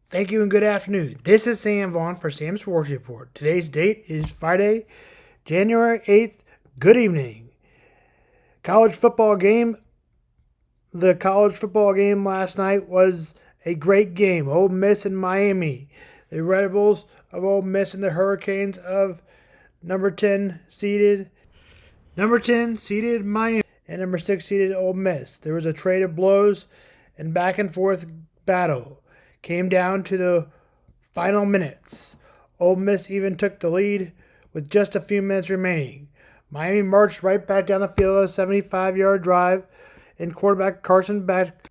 Thank you and good afternoon. This is Sam Vaughn for Sam's Sports Report. Today's date is Friday, January 8th. Good evening. College football game. The college football game last night was a great game. Ole Miss and Miami. The Rebels of Ole Miss and the Hurricanes of number 10 seeded Miami and number 6 seeded Ole Miss. There was a trade of blows and back and forth battle. Came down to the final minutes. Ole Miss even took the lead with just a few minutes remaining. Miami marched right back down the field, a 75-yard drive, and quarterback Carson Beck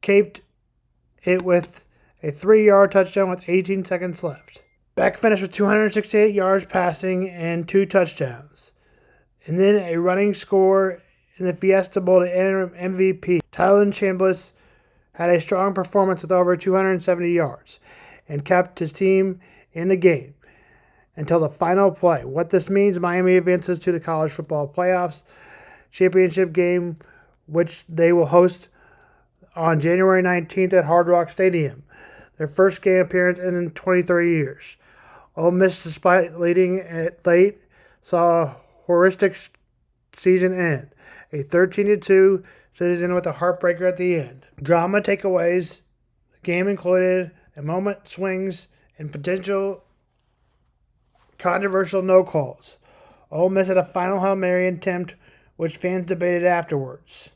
caped it with a 3-yard touchdown with 18 seconds left. Beck finished with 268 yards passing and 2 touchdowns. And then a running score in the Fiesta Bowl to interim MVP. Tylen Chambliss had a strong performance with over 270 yards and kept his team in the game until the final play. What this means, Miami advances to the college football playoffs championship game, which they will host on January 19th at Hard Rock Stadium. Their first game appearance in 23 years. Ole Miss, despite leading it late, saw a horrific season end. A 13-2 season with a heartbreaker at the end. Drama takeaways. The game included a moment swings and potential controversial no calls. Ole Miss had a final Hail Mary attempt, which fans debated afterwards.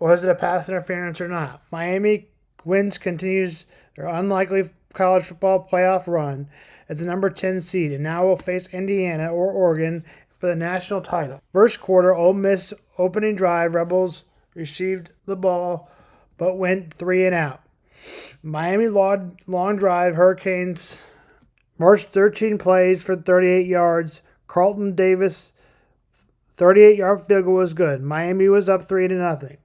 Was it a pass interference or not? Miami wins continues their unlikely college football playoff run as the number 10 seed and now will face Indiana or Oregon for the national title. First quarter, Ole Miss opening drive, Rebels received the ball but went 3 and out. Miami long drive, Hurricanes marched 13 plays for 38 yards. Carlton Davis 38-yard field goal was good. Miami was up 3-0.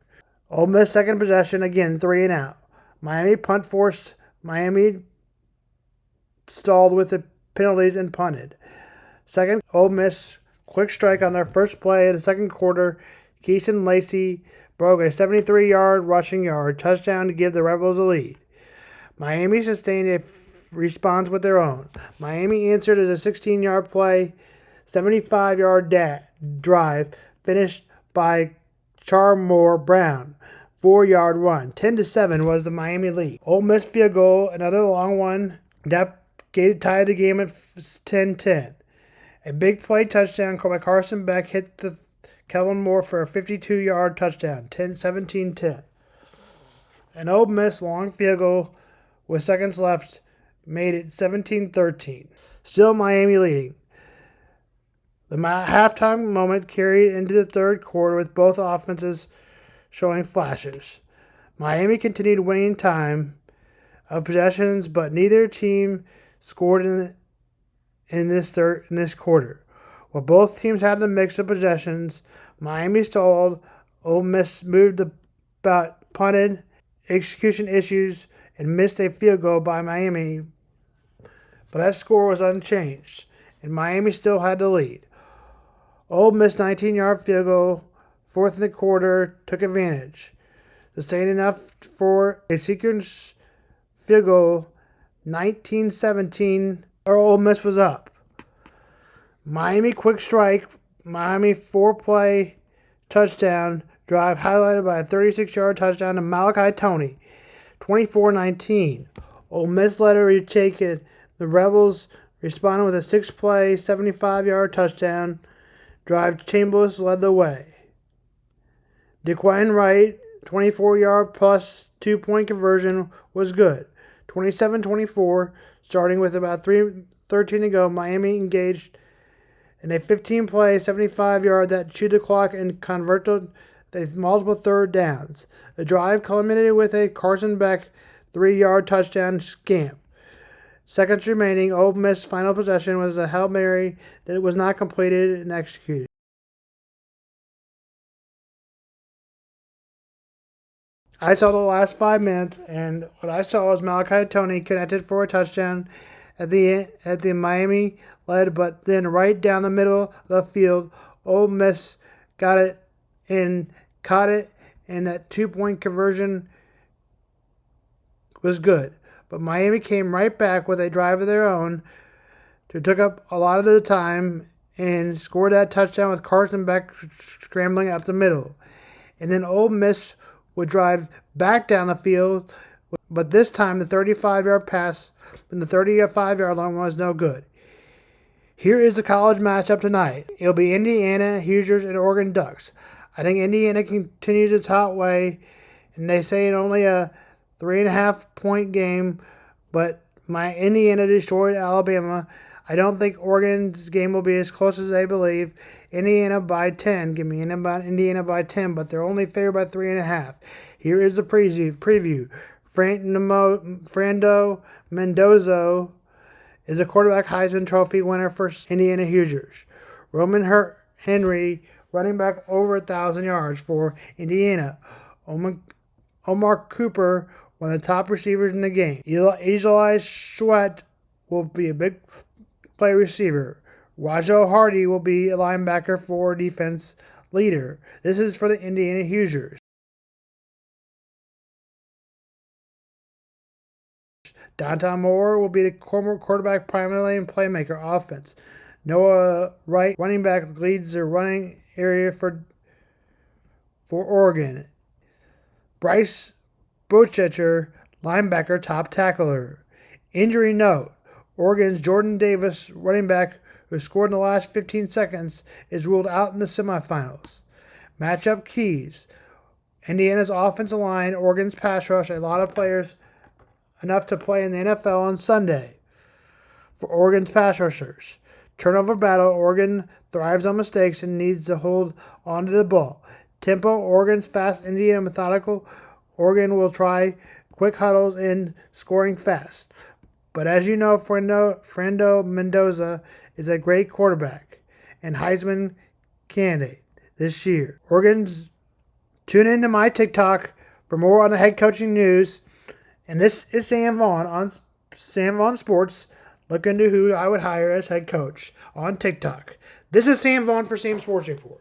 Ole Miss second possession, again 3 and out. Miami punt forced. Miami stalled with the penalties and punted. Second, Ole Miss quick strike on their first play of the second quarter. Keeson Lacey broke a 73-yard rushing yard touchdown to give the Rebels a lead. Miami sustained a response with their own. Miami answered as a 16-yard play, 75-yard drive finished by Charmore Brown. 4-yard run. 10-7 was the Miami lead. Ole Miss field goal, another long one that tied the game at 10-10. A big play touchdown called by Carson Beck hit the Kellen Moore for a 52-yard touchdown, 17-10. An Ole Miss long field goal with seconds left made it 17-13. Still Miami leading. The halftime moment carried into the third quarter with both offenses showing flashes. Miami continued winning time of possessions, but neither team scored in this quarter. While both teams had a mix of possessions, Miami stalled. Ole Miss moved about, punted, execution issues, and missed a field goal by Miami. But that score was unchanged, and Miami still had the lead. Ole Miss 19-yard field goal, fourth in the quarter, took advantage. Sustained enough for a sequence field goal, 19-17, or Ole Miss was up. Miami quick strike, Miami 4-play touchdown drive highlighted by a 36-yard touchdown to Malachi Toney, 24-19. Ole Miss led a retake it. The Rebels responded with a 6-play, 75-yard touchdown drive. Chambliss led the way. DeQuan Wright, 24-yard plus 2-point conversion was good. 27-24, starting with about 3:13 to go. Miami engaged in a 15-play, 75-yard that chewed the clock and converted the multiple third downs. The drive culminated with a Carson Beck 3-yard touchdown scamp. Seconds remaining, Ole Miss final possession was a Hail Mary that was not completed and executed. I saw the last 5 minutes, and what I saw was Malachi Toney connected for a touchdown at the Miami led, but then right down the middle of the field, Ole Miss got it and caught it, and that 2-point conversion was good. but Miami came right back with a drive of their own who took up a lot of the time and scored that touchdown with Carson Beck scrambling up the middle. And then Ole Miss would drive back down the field, but this time the 35-yard pass from the 35-yard line was no good. Here is the college matchup tonight. It'll be Indiana, Hoosiers, and Oregon Ducks. I think Indiana continues its hot way, and they say it's only a 3.5-point game, but my Indiana destroyed Alabama. I don't think Oregon's game will be as close as they believe. Indiana by 10. Give me Indiana by 10, but they're only favored by 3.5. Here is the preview. Fernando Mendoza is a quarterback Heisman Trophy winner for Indiana Hoosiers. Roman Henry, running back over 1,000 yards for Indiana. Omar Cooper, one of the top receivers in the game. Eli Sweat will be a big play receiver. Rajo Hardy will be a linebacker for defense leader. This is for the Indiana Hoosiers. Donta Moore will be the quarterback primarily and playmaker offense. Noah Wright, running back, leads the running area for Oregon. Bryce Bochecher, linebacker, top tackler. Injury note: Oregon's Jordan Davis, running back, who scored in the last 15 seconds, is ruled out in the semifinals. Matchup keys: Indiana's offensive line, Oregon's pass rush, a lot of players enough to play in the NFL on Sunday. For Oregon's pass rushers, turnover battle, Oregon thrives on mistakes and needs to hold onto the ball. Tempo, Oregon's fast, Indiana methodical. Oregon will try quick huddles and scoring fast. But as you know, Fernando Mendoza is a great quarterback and Heisman candidate this year. Tune into my TikTok for more on the head coaching news. And this is Sam Vaughn on Sam Vaughn Sports. Look into who I would hire as head coach on TikTok. This is Sam Vaughn for Sam Sports Report.